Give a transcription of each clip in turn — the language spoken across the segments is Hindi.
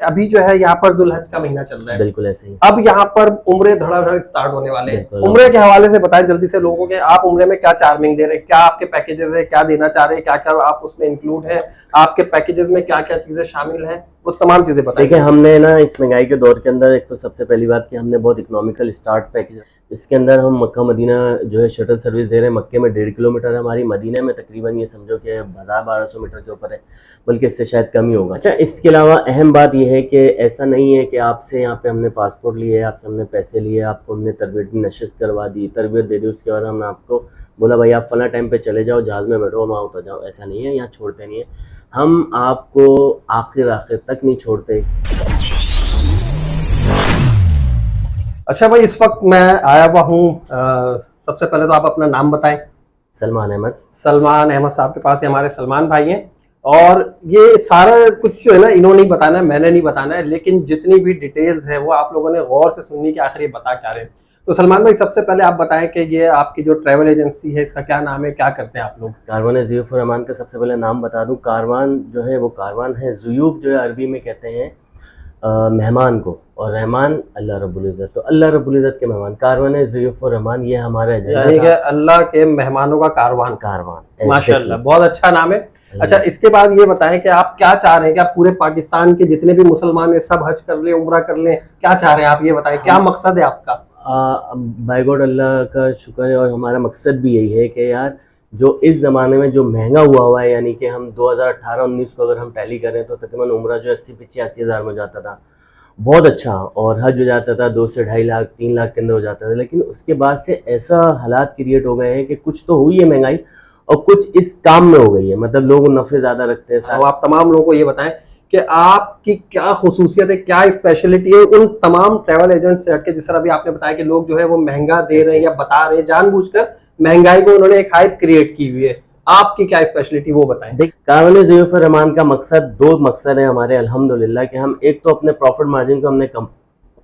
अभी जो है यहाँ पर जुल्हज का महीना चल रहा है, बिल्कुल ऐसे ही। अब यहाँ पर उम्रे धड़ाधड़ स्टार्ट होने वाले हैं। उम्रे के हवाले से बताएं जल्दी से लोगों के, आप उम्रे में क्या चार्मिंग दे रहे हैं, क्या आपके पैकेजेस है, क्या देना चाह रहे हैं, क्या क्या आप उसमें इंक्लूड है, आपके पैकेजेस में क्या क्या चीजें शामिल हैं, वो तमाम चीजें बताएं। देखिए, हमने ना इस महंगाई के दौर के अंदर एक तो सबसे पहली बात कि हमने बहुत इकोनॉमिकल स्टार्ट पैकेज, इसके अंदर हम मक्का मदीना जो है शटल सर्विस दे रहे हैं। मक्के में 1.5 किलोमीटर है हमारी, मदीना में तकरीबन ये समझो कि 1200 मीटर के ऊपर है, बल्कि इससे शायद कम ही होगा। अच्छा, इसके अलावा अहम बात यह है कि ऐसा नहीं है कि आपसे यहाँ पे हमने पासपोर्ट लिए, आपसे हमने पैसे लिए, आपको हमने तरबियत की नशिस्त करवा दी, तरबियत दे दी, उसके बाद हमने आपको बोला भाई आप फला टाइम पे चले जाओ, जहाज़ में बैठो, वहाँ उतर जाओ। ऐसा नहीं है, यहाँ छोड़ते नहीं है हम आपको, आखिर तक नहीं छोड़ते। अच्छा भाई, इस वक्त मैं आया हुआ हूँ, सबसे पहले तो आप अपना नाम बताएं। सलमान अहमद। सलमान अहमद साहब के पास ही हमारे सलमान भाई हैं, और ये सारा कुछ जो है ना इन्होंने नहीं बताना है, मैंने नहीं बताना है, लेकिन जितनी भी डिटेल्स है वो आप लोगों ने गौर से सुननी कि आखिर ये बता क्या रहे हैं। तो सलमान भाई, सबसे पहले आप बताएं कि ये आपकी जो ट्रैवल एजेंसी है इसका क्या नाम है, क्या करते हैं आप लोग? कारवान ज़ुयूफ़ रहमान का सबसे पहले नाम बता दूं। कारवान जो है वो कारवान है, ज़ुयूफ़ जो है अरबी में कहते हैं मेहमान को, और रहमान अल्लाह रब्बुल इज़्ज़त, तो अल्लाह रब्बुल इज़्ज़त के मेहमान। कारवान ज़ुयूफ़ रहमान, ये हमारा यानी कि अल्लाह के मेहमानों का कारवान। कारवान, माशाल्लाह, बहुत अच्छा नाम है। अच्छा, इसके बाद ये बताएं कि आप क्या चाह रहे हैं, क्या पूरे पाकिस्तान के जितने भी मुसलमान हैं सब हज कर लें, उम्रा कर लें, क्या चाह रहे हैं आप, ये बताएं, क्या मकसद है आपका? बाय गॉड अल्लाह का शुक्र है, और हमारा मकसद भी यही है कि यार जो इस ज़माने में जो महंगा हुआ है, यानी कि हम 2018-19 को अगर हम टैली करें तो तकरीबन उम्रा जो 80-85 हज़ार में जाता था, बहुत अच्छा, और हज हो जाता था 2 से 2.5 लाख 3 लाख के अंदर हो जाता था। लेकिन उसके बाद से ऐसा हालात क्रिएट हो गए हैं कि कुछ तो हुई है महंगाई और कुछ इस काम में हो गई है, मतलब लोग नफ़े ज़्यादा रखते हैं। तो आप तमाम लोगों को ये बताएं कि आपकी क्या खुसूसियत है, क्या स्पेशलिटी है उन तमाम ट्रैवल एजेंट से हटके, जिस तरह भी आपने बताया कि लोग जो है वो महंगा दे रहे हैं या बता रहे हैं, जानबूझकर महंगाई को उन्होंने एक हाइप क्रिएट की हुई है, आपकी क्या स्पेशलिटी वो बताएं। देख, कारवान ज़ुयूफ़ रहमान का मकसद, 2 मकसद है हमारे अल्हम्दुलिल्लाह, कि हम एक तो अपने प्रॉफिट मार्जिन को हमने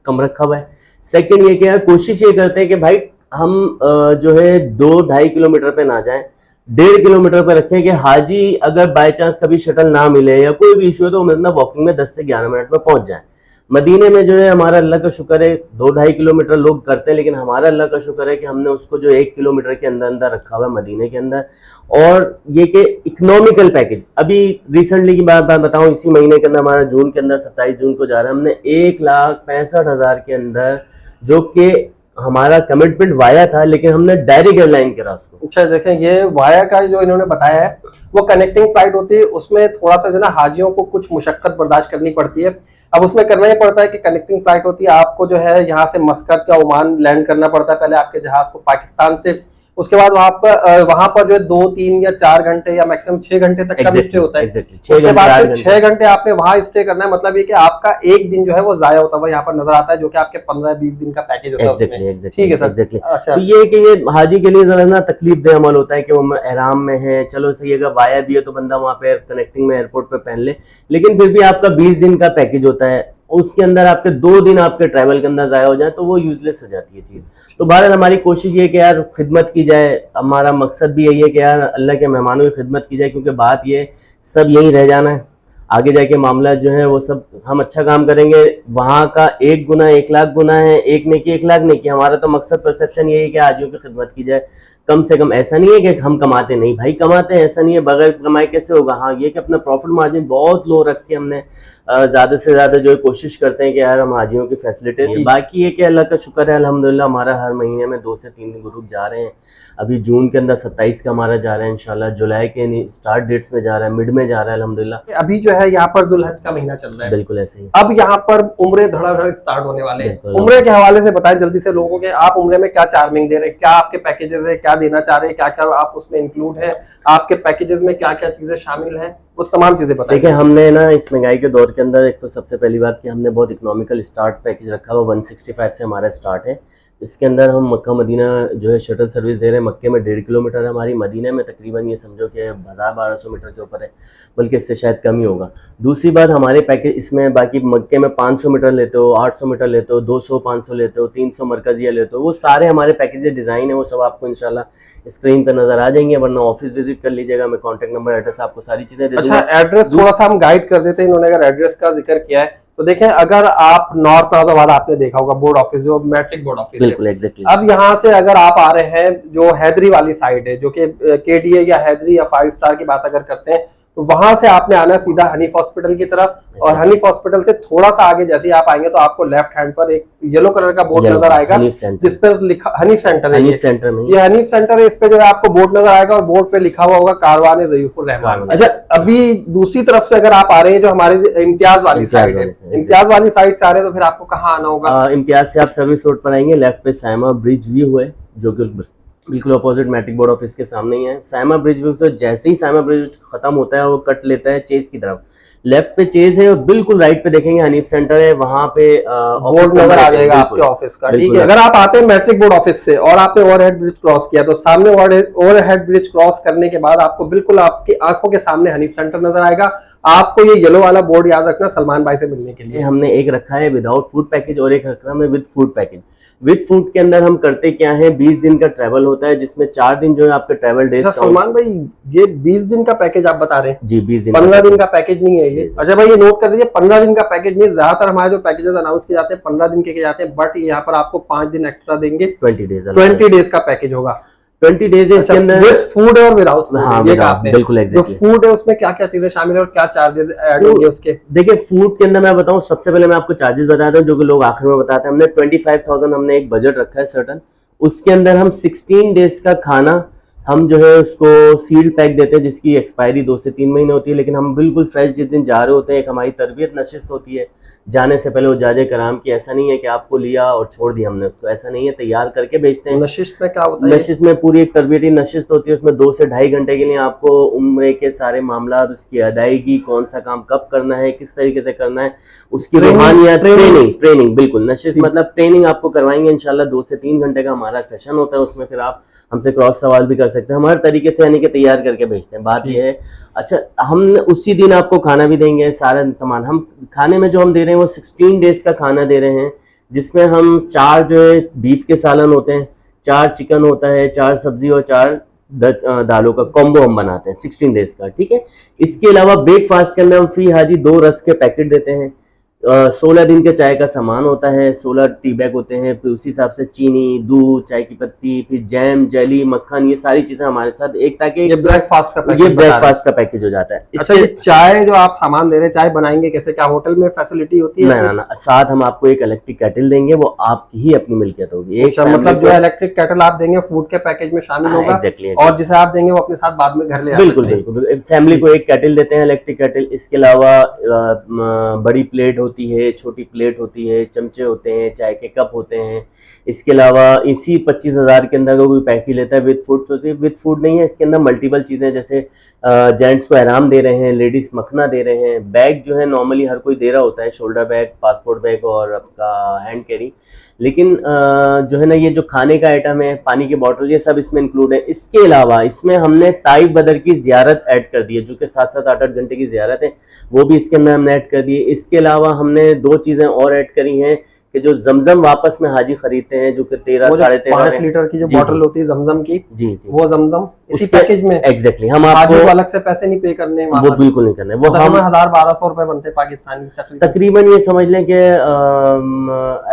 कम रखा हुआ है। सेकंड ये कि यार कोशिश ये करते हैं कि भाई हम जो है 2-2.5 किलोमीटर पे ना जाएं, 1.5 किलोमीटर पे रखें कि हाजी अगर बाय चांस कभी शटल ना मिले या कोई भी इशू है तो मतलब वॉकिंग में 10 से 11 मिनट में पहुंच जाए। मदीने में जो है हमारा अल्लाह का शुक्र है 2-2.5 किलोमीटर लोग करते हैं, लेकिन हमारा अल्लाह का शुक्र है कि हमने उसको जो 1 किलोमीटर के अंदर अंदर रखा हुआ है मदीने के अंदर। और ये कि इकोनॉमिकल पैकेज, अभी रिसेंटली की बात बताऊं, इसी महीने के अंदर हमारा जून के अंदर 27 जून को जा रहा है, हमने 1,65,000 के अंदर, जो कि हमारा कमिटमेंट वाया था, लेकिन हमने डायरेक्ट एयरलाइन करा उसको। अच्छा, देखें, ये वाया का जो इन्होंने बताया है वो कनेक्टिंग फ्लाइट होती है, उसमें थोड़ा सा जो ना हाजियों को कुछ मुशक्कत बर्दाश्त करनी पड़ती है। अब उसमें करना ही पड़ता है कि कनेक्टिंग फ्लाइट होती है, आपको जो है यहाँ से मस्कत या ओमान लैंड करना पड़ता है पहले आपके जहाज को पाकिस्तान से, उसके बाद वहां पर जो है 2, 3 या 4 घंटे या मैक्सिमम 6 घंटे तक का स्टे होता है। उसके बाद फिर 6 घंटे आपने वहां स्टे करना है, मतलब ये कि आपका एक दिन जो है वो जाया होता है, यहाँ पर नजर आता है, जो कि आपके 15-20 दिन का पैकेज होता है उसमें। ठीक है सर। अच्छा, तो ये कि ये हाजी के लिए जरा ना तकलीफ दे अमल होता है कि वो एहराम में है, चलो सही, अगर वाया भी है तो बंदा वहाँ पे कनेक्टिंग में एयरपोर्ट पे पहन ले, लेकिन फिर भी आपका 20 दिन का पैकेज होता है, उसके अंदर आपके 2 दिन आपके ट्रैवल के अंदर जाया हो जाए तो वो यूजलेस हो जाती है चीज़। तो बहरहाल हमारी कोशिश ये कि यार खिदमत की जाए, हमारा मकसद भी यही है कि यार अल्लाह के मेहमानों की खिदमत की जाए, क्योंकि बात ये सब यही रह जाना है, आगे जाके मामला जो है वो सब हम अच्छा काम करेंगे, वहाँ का 1 गुना 1 लाख गुना है, 1 नेकी 1 लाख नेकी। हमारा तो मकसद परसेप्शन यही है कि हाजियों की खिदमत की जाए कम से कम। ऐसा नहीं है कि हम कमाते नहीं, भाई कमाते हैं, ऐसा नहीं है, बगैर कमाई कैसे होगा। हाँ, ये कि अपना प्रॉफिट मार्जिन बहुत लो रख के हमने ज़्यादा से ज़्यादा जो है कोशिश करते हैं कि यार हम हाजियों की फैसिलिटी। बाकी ये कि अल्लाह का शुक्र है अल्हम्दुलिल्लाह, हमारा हर महीने में 2 से 3 ग्रुप जा रहे हैं। अभी जून के अंदर 27 का हमारा जा रहा है इंशाल्लाह, जुलाई के स्टार्ट डेट्स में जा रहा है, मिड में जा रहा है अल्हम्दुलिल्लाह। अभी जो है यहाँ पर जुल्हज का महीना चल रहा है, बिल्कुल ऐसे ही। अब यहाँ पर उम्रे धड़ाधड़ स्टार्ट होने वाले हैं। उम्रे के हवाले से बताएं जल्दी से लोगों के, आप उम्रे में क्या चार्मिंग दे रहे हैं, क्या आपके पैकेजेस है, क्या देना चाह रहे हैं, क्या क्या आप उसमें इंक्लूड है, आपके पैकेजेस में क्या क्या चीजें शामिल हैं, वो तमाम चीजें बताएं। देखिए, हमने ना इस महंगाई के दौर के अंदर एक तो सबसे पहली बात कि हमने बहुत इकोनॉमिकल स्टार्ट पैकेज रखा हुआ, 165 से हमारा स्टार्ट है। इसके अंदर हम मक्का मदीना जो है शटल सर्विस दे रहे हैं। मक्के में 1.5 किलोमीटर है हमारी, मदीना में तकरीबन ये समझो कि 1200 मीटर के ऊपर है, बल्कि इससे शायद कम ही होगा। दूसरी बात, हमारे पैकेज इसमें बाकी मक्के में 500 मीटर लेते हो, 800 मीटर लेते हो, 200 500 लेते हो, 300 मरकजिया लेते हो, वो सारे हमारे पैकेज डिज़ाइन है, वो सब आपको इंशाल्लाह स्क्रीन पर नजर आ जाएंगे, वरना ऑफिस विजिट कर लीजिएगा, मैं कॉन्टैक्ट नंबर एड्रेस आपको सारी चीज़ें दे दूँगा। अच्छा, एड्रेस थोड़ा सा हम गाइड कर देते हैं, इन्होंने अगर एड्रेस का जिक्र किया है तो देखें, अगर आप नॉर्थ नाज़ाबाद आपने देखा होगा बोर्ड ऑफिस, जो मैट्रिक बोर्ड ऑफिस है, बिल्कुल एग्जैक्टली। अब यहाँ से अगर आप आ रहे हैं जो हैदरी वाली साइड है, जो कि केडीए या हैदरी या 5 स्टार की बात अगर करते हैं, तो वहां से आपने आना सीधा हनीफ हॉस्पिटल की तरफ, और हनीफ हॉस्पिटल से थोड़ा सा आगे जैसे ही आप आएंगे तो आपको लेफ्ट हैंड पर एक येलो कलर का बोर्ड नजर आएगा जिस पर लिखा हनीफ सेंटर है। हनीफ सेंटर में ये हनीफ सेंटर है, इस पे जो है आपको बोर्ड नजर आएगा और बोर्ड पे लिखा हुआ होगा कारवान ज़यूफुर रहमान। अच्छा, अभी दूसरी तरफ से अगर आप आ रहे हैं जो हमारी इम्तियाज वाली साइड है, इम्तियाज वाली साइड से आ रहे हैं तो फिर आपको कहाँ आना होगा? इम्तियाज से आप सर्विस रोड पर आएंगे, लेफ्ट पे सायमा ब्रिज व्यू है जो कि बिल्कुल अपोजिट मैट्रिक बोर्ड ऑफिस के सामने ही है। सायमा ब्रिज व्यू से जैसे ही सायमा ब्रिज खत्म होता है वो कट लेता है चेज की तरफ, लेफ्ट पे चेज है और बिल्कुल राइट पे देखेंगे हनीफ सेंटर है, वहां पे बोर्ड नजर आ जाएगा आपके ऑफिस का। ठीक है, अगर आप आते हैं मैट्रिक बोर्ड ऑफिस से और आपने ओवरहेड ब्रिज क्रॉस किया तो सामने ओवरहेड ब्रिज क्रॉस करने के बाद आपको बिल्कुल आपकी आंखों के सामने हनीफ सेंटर नजर आएगा। आपको ये येलो वाला बोर्ड याद रखना सलमान भाई से मिलने के लिए। हमने एक रखा है विदाउट फूड पैकेज और एक रखा है with food package. With food के अंदर हम करते क्या है, 20 दिन का ट्रैवल होता है जिसमें 4 दिन जो है आपके ट्रैवल डेज। सलमान भाई, ये 20 दिन का पैकेज आप बता रहे हैं? जी 20 दिन, 15 दिन का पैकेज नहीं है ये। अच्छा भाई, ये नोट कर लीजिए, 15 दिन का पैकेज नहीं। ज्यादातर हमारे जो पैकेजेस अनाउंस किए जाते हैं 15 दिन के जाते हैं, बट यहाँ पर आपको 5 दिन एक्स्ट्रा देंगे। 20 डेज का पैकेज होगा। 20 डेज इसके अंदर विद फूड और विदाउट फूड। हाँ, ये कहा आपने बिल्कुल एग्जैक्टली। जो फूड है उसमें क्या क्या चीजें शामिल है और क्या चार्जेस ऐड होंगे उसके? देखिए, फूड के अंदर मैं बताऊं, सबसे पहले मैं आपको चार्जेस बताता हूं जो कि लोग आखिर में बताते हैं। हमने 25,000 हमने एक बजट रखा है सर्टन, उसके अंदर हम 16 डेज का खाना हम जो है उसको सील्ड पैक देते हैं जिसकी एक्सपायरी 2 से 3 महीने होती है, लेकिन हम बिल्कुल फ्रेश जिस दिन जा रहे होते हैं, एक हमारी तरबियत नशिस्त होती है जाने से पहले वो जाजे कराम की। ऐसा नहीं है कि आपको लिया और छोड़ दिया हमने उसको, ऐसा नहीं है, तैयार करके बेचते हैं। नशिस्त में क्या होता है? नशिस्त में पूरी एक तरबियती नशिस्त होती है, उसमें 2 से 2.5 घंटे के लिए आपको उम्र के सारे मामला, उसकी अदायगी, कौन सा काम कब करना है, किस तरीके से करना है, उसकी रूहानियत, ट्रेनिंग बिल्कुल नशिस्त मतलब ट्रेनिंग आपको करवाएंगे इंशाल्लाह। 2 से 3 घंटे का हमारा सेशन होता है, उसमें फिर आप हमसे क्रॉस सवाल भी कर सकते हैं, हमारे तरीके से यानी कि तैयार करके भेजते हैं। बात यह है, अच्छा, हम उसी दिन आपको खाना भी देंगे, सारा सामान। हम खाने में जो हम दे रहे हैं वो 16 डेज का खाना दे रहे हैं, जिसमें हम 4 जो है बीफ के सालन होते हैं, 4 चिकन होता है, 4 सब्जी और 4 दालों का कॉम्बो हम बनाते हैं 16 डेज का। ठीक है, इसके अलावा ब्रेकफास्ट के अंदर हम फी हाजी 2 रस के पैकेट देते हैं, 16 दिन के चाय का सामान होता है, 16 टी बैग होते हैं, फिर उसी हिसाब से चीनी, दूध, चाय की पत्ती, फिर जैम, जेली, मक्खन, ये सारी चीजें हमारे साथ एक, ताकि ये ब्रेकफास्ट का पैकेज हो जाता है। अच्छा, ये चाय जो आप सामान दे रहे हैं, चाय बनाएंगे कैसे? क्या होटल में फैसिलिटी होती है? ना, साथ हम आपको एक इलेक्ट्रिक केटल देंगे, वो आपकी ही अपनी मिल्कियत होगी। अच्छा, मतलब जो इलेक्ट्रिक केटल आप देंगे फूड के पैकेज में शामिल होगा। एग्जैक्टली। और जिसे आप देंगे वो अपने साथ बाद में घर ले बिल्कुल फैमिली को एक केटल देते हैं, इलेक्ट्रिक केटल। इसके अलावा बड़ी प्लेट होती है, छोटी प्लेट होती है, चमचे होते हैं, चाय के कप होते हैं। इसके अलावा इसी 25,000 के अंदर कोई पैकेज लेता है विद फूड, तो सिर्फ विद फूड नहीं है, इसके अंदर मल्टीपल चीज़ें, जैसे जेंट्स को आराम दे रहे हैं, लेडीज मखना दे रहे हैं, बैग जो है नॉर्मली हर कोई दे रहा होता है, शोल्डर बैग, पासपोर्ट बैग और आपका हैंड कैरी, लेकिन जो है ना ये जो खाने का आइटम है, पानी की बोतल, ये सब इसमें इंक्लूड है। इसके अलावा इसमें हमने ताइब बदर की ज़ियारत ऐड कर दी है, जो कि 7-7, 8-8 घंटे की ज़ियारत है, वो भी इसके अंदर हमने ऐड कर दी है। इसके अलावा हमने 2 चीज़ें और ऐड करी हैं कि जो जमजम वापस में हाजी खरीदते हैं, जो कि 13 साढ़े 13 लीटर की जो बोतल होती है जमजम की, जी, वो जमजम इसी पैकेज में। एग्जैक्टली, हम आपको अलग से पैसे नहीं पे करने, वो बिल्कुल नहीं करने, वो हम 1000-1200 रुपए बनते पाकिस्तानी तकरीबन, ये समझ लें कि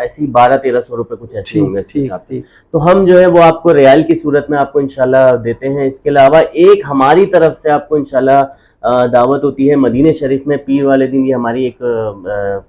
ऐसी 1200-1300 रुपए कुछ ऐसे होंगे इस हिसाब से। तो हम जो है वो आपको रियाल की सूरत में आपको इंशाल्लाह देते हैं। इसके अलावा एक हमारी तरफ से आपको इंशाल्लाह दावत होती है मदीने शरीफ में पीर वाले दिन। ये हमारी एक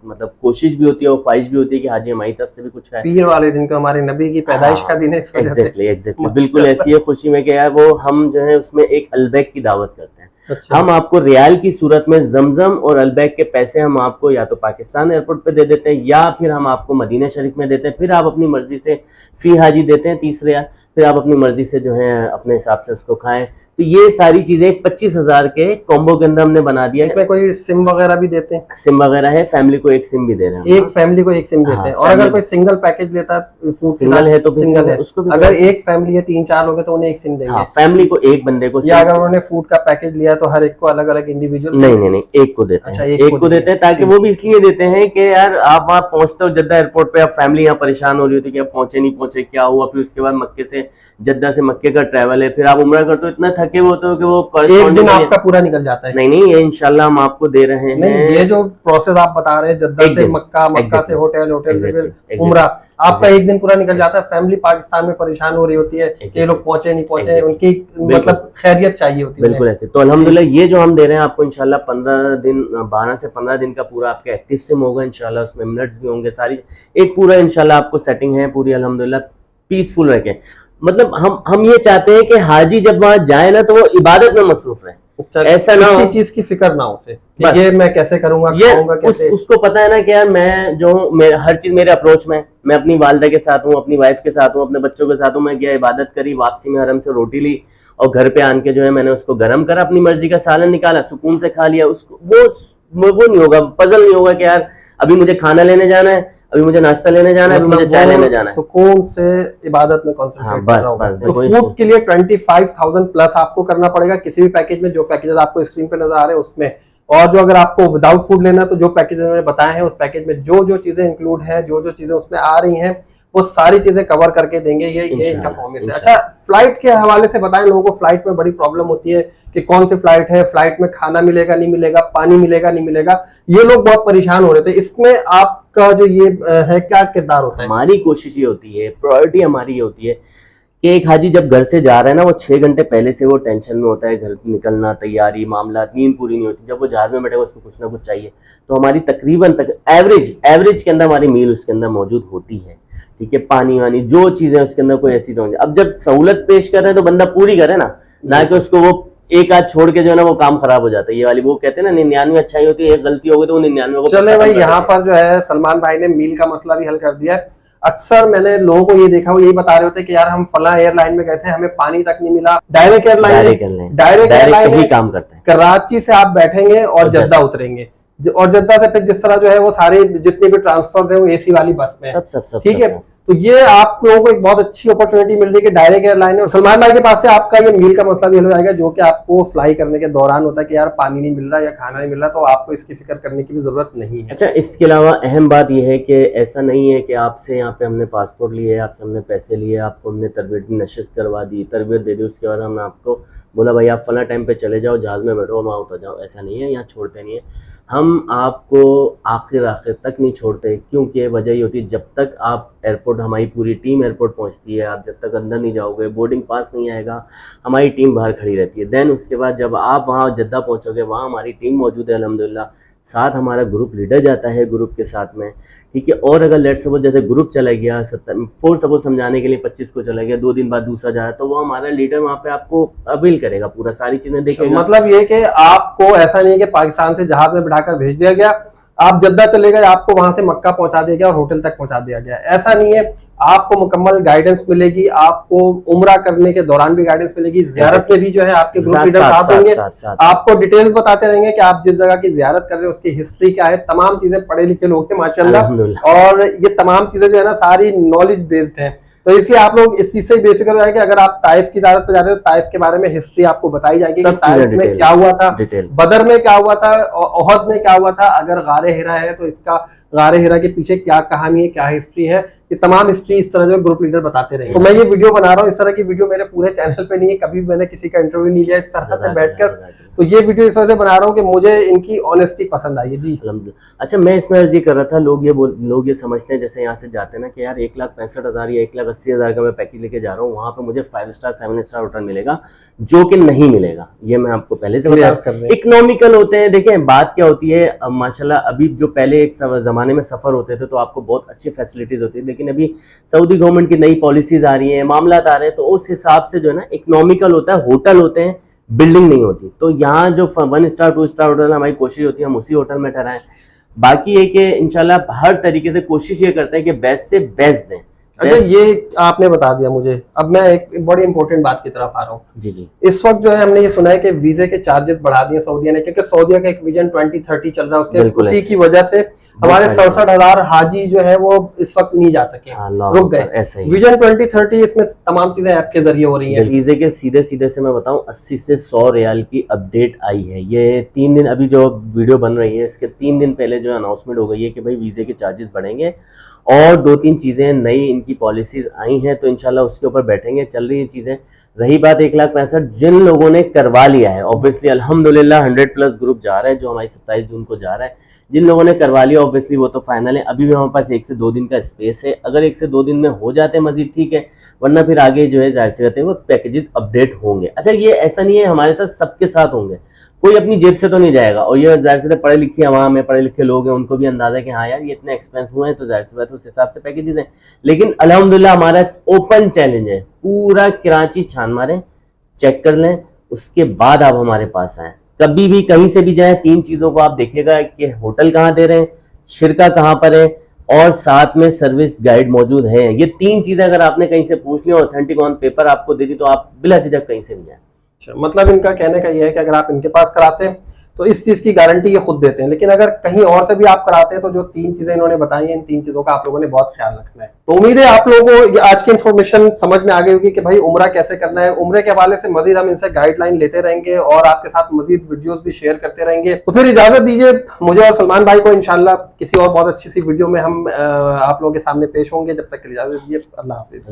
मतलब कोशिश भी होती है और ख्वाहिश भी होती है कि हाजी हमारी तरफ से भी कुछ है। पीर वाले दिन को हमारे नबी की पैदाइश का दिन है, एग्जैक्टली बिल्कुल ऐसी है खुशी में क्या है, वो हम जो है उसमें एक अलबैक की दावत करते हैं। अच्छा। हम आपको रियाल की सूरत में जमजम और अलबैक के पैसे हम आपको या तो पाकिस्तान एयरपोर्ट पे दे देते हैं या फिर हम आपको मदीना शरीफ में देते हैं, फिर आप अपनी मर्जी से फी हाजी देते हैं 30 रियाल, फिर आप अपनी मर्जी से जो है अपने हिसाब से उसको खाएं। तो ये सारी चीजें 25,000 के कॉम्बो के अंदर हमने बना दिया है। इसमें कोई सिम वगैरह भी देते हैं? सिम वगैरह है, फैमिली को एक सिम भी दे रहे हैं, एक फैमिली को एक सिम देते हैं। और अगर कोई सिंगल पैकेज लेता है, सिंगल है तो सिंगल है, उसको भी अगर एक फैमिली है 3-4 लोग हैं तो उन्हें एक सिम देंगे। फैमिली को एक बंदे को, या अगर उन्होंने फूड का पैकेज लिया तो हर एक को अलग अलग इंडिविजुअल? नहीं, एक को देते हैं। एक को देते हैं, ताकि वो भी इसलिए देते हैं कि यार आप वहाँ पहुंचते हो जद्दा एयरपोर्ट पे, आप फैमिली यहाँ परेशान हो रही होती है कि आप पहुंचे नहीं पहुंचे, क्या हुआ, फिर उसके बाद मक्के से जद्दा से मक्के का ट्रैवल है, फिर आप उम्रा करते हो, इतना थक थके हुए होते हो कि वो एक दिन आपका पूरा निकल जाता है। नहीं नहीं, ये इंशाल्लाह हम आपको दे रहे हैं। नहीं, ये जो प्रोसेस आप बता रहे हैं जद्दा से मक्का, मक्का से होटल, होटल से फिर उम्रा, आपका एक दिन पूरा निकल जाता है। फैमिली पाकिस्तान में परेशान हो रही होती है कि ये लोग पहुंचे नहीं पहुंचे, उनकी मतलब खैरियत चाहिए होती है। बिल्कुल ऐसे। तो अल्हम्दुलिल्लाह ये जो हम दे रहे हैं आपको इंशाल्लाह 15 दिन, 12 से 15 दिन का पूरा आपका एक्टिव सिम होगा इंशाल्लाह। उसमें मिनट्स भी होंगे, सारी एक पूरा इंशाल्लाह आपको सेटिंग है पूरी अल्हम्दुलिल्लाह, पीसफुल रखें। मतलब हम ये चाहते हैं कि हाजी जब वहां जाए ना तो वो इबादत में मसरूफ रहे, ऐसा ना हो चीज की फिक्र ना हो उसे ये मैं कैसे करूंगा, खाऊंगा कैसे। उसको पता है ना कि यार मैं जो हर चीज मेरे अप्रोच में, मैं अपनी वालदा के साथ हूँ, अपनी वाइफ के साथ हूँ, अपने बच्चों के साथ हूँ, मैं गया इबादत करी, वापसी में हरम से रोटी ली और घर पे आन के जो है मैंने उसको गर्म करा, अपनी मर्जी का सालन निकाला, सुकून से खा लिया। उसको वो नहीं होगा, पजल नहीं होगा कि यार अभी मुझे खाना लेने जाना है, अभी मुझे नाश्ता लेने जाना है, अभी मुझे चाय लेने जाना है। सुकून से इबादत में कॉन्सेंट्रेट कर रहा होगा। तो फूड के लिए 25,000 प्लस आपको करना पड़ेगा किसी भी पैकेज में, जो पैकेजेस आपको स्क्रीन पे नजर आ रहे हैं उसमें। और जो अगर आपको विदाउट फूड लेना है तो जो पैकेज मैंने बताए हैं उस पैकेज में जो जो चीजें इंक्लूड है, जो जो चीजें उसमें आ रही हैं, वो सारी चीजें कवर करके देंगे। ये इनका प्रॉमिस है। अच्छा, फ्लाइट के हवाले से बताएं, लोगों को फ्लाइट में बड़ी प्रॉब्लम होती है कि कौन सी फ्लाइट है, फ्लाइट में खाना मिलेगा नहीं मिलेगा, पानी मिलेगा नहीं मिलेगा, ये लोग बहुत परेशान हो रहे थे। इसमें आपका जो ये है क्या किरदार होता है? हमारी कोशिश ये होती है, प्रायोरिटी हमारी ये होती है कि एक हाजी जब घर से जा रहा है ना, वो 6 घंटे पहले से वो टेंशन में होता है, घर निकलना, तैयारी, मामला, नींद पूरी नहीं होती। जब वो जहाज में बैठेगा उसको कुछ ना कुछ चाहिए, तो हमारी तकरीबन एवरेज के अंदर हमारी मील उसके अंदर मौजूद होती है। ठीक है, पानी वानी जो चीजें उसके अंदर कोई ऐसी नहीं। अब जब सहूलत पेश कर रहे हैं तो बंदा पूरी करे ना कि उसको वो एक आध छोड़ के जो है ना वो काम खराब हो जाता है। ये वाली वो कहते हैं ना 99 अच्छाई होती है, एक गलती हो गई तो वो 99 को। चले भाई, यहाँ पर जो है सलमान भाई ने मील का मसला भी हल कर दिया है। अक्सर मैंने लोगों को ये देखा, वो यही बता रहे होते कि यार हम फला एयरलाइन में गए थे, हमें पानी तक नहीं मिला। डायरेक्ट एयरलाइन ही काम करता है। कराची से आप बैठेंगे और जद्दा उतरेंगे, और जद्दा से फिर जिस तरह जो है वो सारे जितने भी ट्रांसफर्स है वो एसी वाली बस में सब ठीक है। तो ये आप लोगों को एक बहुत अच्छी अपॉर्चुनिटी मिल रही है कि डायरेक्ट एयरलाइन है। और सलमान भाई के पास से आपका ये मील का मसला भी हल हो जाएगा, जो कि आपको फ्लाई करने के दौरान होता है कि यार पानी नहीं मिल रहा या खाना नहीं मिल रहा, तो आपको इसकी फिक्र करने की भी जरूरत नहीं है। अच्छा, इसके अलावा अहम बात यह है कि ऐसा नहीं है कि आपसे यहाँ पे हमने पासपोर्ट लिए, आपसे हमने पैसे लिए, आपको हमने तरबियत नशिस्त करवा दी, तरबियत दे दी, उसके बाद हमने आपको बोला भाई आप फला टाइम पे चले जाओ, जहाज में बैठो, वहाँ उतर जाओ। ऐसा नहीं है, यहाँ छोड़ते नहीं है। हम आपको आखिर तक नहीं छोड़ते, क्योंकि वजह ये होती है जब तक आप एयरपोर्ट, हमारी पूरी टीम एयरपोर्ट पहुंचती है, आप जब तक अंदर नहीं जाओगे, बोर्डिंग पास नहीं आएगा, हमारी टीम बाहर खड़ी रहती है। देन उसके बाद जब आप वहाँ जद्दा पहुंचोगे, वहाँ हमारी टीम मौजूद है अल्हम्दुलिल्लाह, साथ हमारा ग्रुप लीडर जाता है ग्रुप के साथ में। ठीक है, और अगर लेट सपोज जैसे ग्रुप चला गया 4 सपोज समझाने के लिए 25 को चला गया, 2 दिन बाद दूसरा जा रहा है, तो वो हमारा लीडर वहाँ पे आपको अवेल करेगा, पूरा सारी चीजें देखेगा। मतलब ये कि आपको ऐसा नहीं है कि पाकिस्तान से जहाज में बिठाकर भेज दिया गया, आप जद्दा चले गए, आपको वहां से मक्का पहुंचा दिया गया और होटल तक पहुंचा दिया गया, ऐसा नहीं है। आपको मुकम्मल गाइडेंस मिलेगी, आपको उम्रा करने के दौरान भी गाइडेंस मिलेगी, जियारत में भी जो है आपके ग्रुप लीडर साथ होंगे, आपको डिटेल्स बताते रहेंगे कि आप जिस जगह की जियारत कर रहे हैं उसकी हिस्ट्री क्या है, तमाम चीजें पढ़े लिखे लोग हैं माशाल्लाह, और ये तमाम चीजें जो है ना सारी नॉलेज बेस्ड है। तो इसलिए आप लोग इस चीज से बेफिक्र हो जाए कि अगर आप ताइफ की जियारत पे जा रहे हो, ताइफ के बारे में हिस्ट्री आपको बताई जाएगी कि ताइफ में क्या हुआ था, बदर में क्या हुआ था, ओहद में क्या हुआ था, अगर गारे हिरा है तो इसका गारे हिरा के पीछे क्या कहानी है, क्या हिस्ट्री है, ये तमाम हिस्ट्री इस तरह जो ग्रुप लीडर बताते रहेंगे। तो मैं ये वीडियो बना रहा हूँ, इस तरह की वीडियो मेरे पूरे चैनल पे नहीं है, कभी मैंने किसी का इंटरव्यू नहीं लिया इस तरह से बैठकर, तो ये वीडियो इस वजह से बना रहा हूँ कि मुझे इनकी ऑनेस्टी पसंद आई है जी। अच्छा, मैं इसमें अर्जी कर रहा था, लोग ये समझते हैं जैसे यहाँ से जाते हैं ना कि यार 1,65,000 या 1,80,000 का मैं पैकेज लेके जा रहा हूँ, वहां पे मुझे 5 स्टार 7 स्टार होटल मिलेगा, जो कि नहीं मिलेगा। ये मैं आपको पहले से बता रहा हूं। इकोनॉमिकल होते हैं। देखें बात क्या होती है, माशाल्लाह अभी जो पहले एक जमाने में सफर होते थे तो आपको बहुत अच्छी फैसिलिटीज होती है, लेकिन अभी सऊदी गवर्नमेंट की नई पॉलिसीज आ रही हैं, मामला आ रहे हैं, तो उस हिसाब से जो है ना इकोनॉमिकल होता है, होटल होते हैं, बिल्डिंग नहीं होती। तो यहाँ जो 1 स्टार 2 स्टार होटल, हमारी कोशिश होती है हम उसी होटल में ठहराएं। बाकी ये कि इंशाल्लाह हर तरीके से कोशिश ये करते हैं कि बेस्ट से बेस्ट दें। अच्छा, ये आपने बता दिया मुझे, अब मैं एक बड़ी इंपॉर्टेंट बात की तरफ आ रहा हूँ। जी। इस वक्त जो है हमने ये सुना है कि वीजे के चार्जेस बढ़ा दिए सऊदीया ने, क्योंकि सऊदीया का एक विजन 2030 चल रहा है, उसके उसी की वजह से हमारे 67,000 हाजी जो है वो इस वक्त नहीं जा सके, रुक गए। विजन 2030 इसमें तमाम चीजें ऐप के जरिए हो रही है। वीजे के सीधे से मैं बताऊं 80 से 100 रियाल की अपडेट आई है। ये 3 दिन, अभी जो वीडियो बन रही है इसके 3 दिन पहले जो अनाउंसमेंट हो गई है कि भाई वीजे के चार्जेस बढ़ेंगे और 2-3 चीजें नई इनकी पॉलिसीज आई हैं, तो इंशाल्लाह उसके ऊपर बैठेंगे, चल रही है चीज़ें। रही बात 1,65,000 जिन लोगों ने करवा लिया है, ऑब्वियसली अल्हम्दुलिल्लाह 100+ ग्रुप जा रहा है, जो हमारी 27 जून को जा रहा है। जिन लोगों ने करवा लिया ऑब्वियसली वो तो फाइनल है। अभी भी हमारे पास 1 से 2 दिन का स्पेस है, अगर 1 से 2 दिन में हो जाते हैं मजीद ठीक है, वरना फिर आगे जो है जाहिर सी बात है वो पैकेजेस अपडेट होंगे। अच्छा, ये ऐसा नहीं है हमारे साथ सबके साथ होंगे, कोई अपनी जेब से तो नहीं जाएगा, और ये जाहिर सी बात पढ़े लिखे आवाम है, पढ़े लिखे लोग हैं, उनको भी अंदाजा है कि हाँ यार ये इतने एक्सपेंस हुए हैं, तो जाहिर सी बात है उस हिसाब से पैकेजेस हैं। लेकिन अल्हम्दुलिल्लाह हमारा ओपन चैलेंज है, पूरा कराची छान मारें, चेक कर लें, उसके बाद आप हमारे पास आए। कभी भी कहीं से भी जाएं, 3 चीजों को आप देखिएगा कि होटल कहाँ दे रहे हैं, शिरका कहाँ पर है, और साथ में सर्विस गाइड मौजूद है। ये 3 चीजें अगर आपने कहीं से पूछ ली, ऑथेंटिक ऑन पेपर आपको दे दी, तो आप बिला झिझक कहीं से भी जाएं। अच्छा, मतलब इनका कहने का ये है कि अगर आप इनके पास कराते हैं तो इस चीज की गारंटी ये खुद देते हैं, लेकिन अगर कहीं और से भी आप कराते हैं तो जो 3 चीजें इन्होंने बताई हैं, इन 3 चीजों का आप लोगों ने बहुत ख्याल रखना है। तो उम्मीद है आप लोगों को आज की इन्फॉर्मेशन समझ में आ गई होगी कि भाई उम्रा कैसे करना है। उम्रे के हवाले से मजीद हम इनसे गाइडलाइन लेते रहेंगे और आपके साथ मजीद वीडियोस भी शेयर करते रहेंगे। तो फिर इजाजत दीजिए मुझे और सलमान भाई को, इंशाल्लाह किसी और बहुत अच्छी सी वीडियो में हम आप लोगों के सामने पेश होंगे। जब तक के लिए इजाजत दीजिए, अल्लाह हाफिज।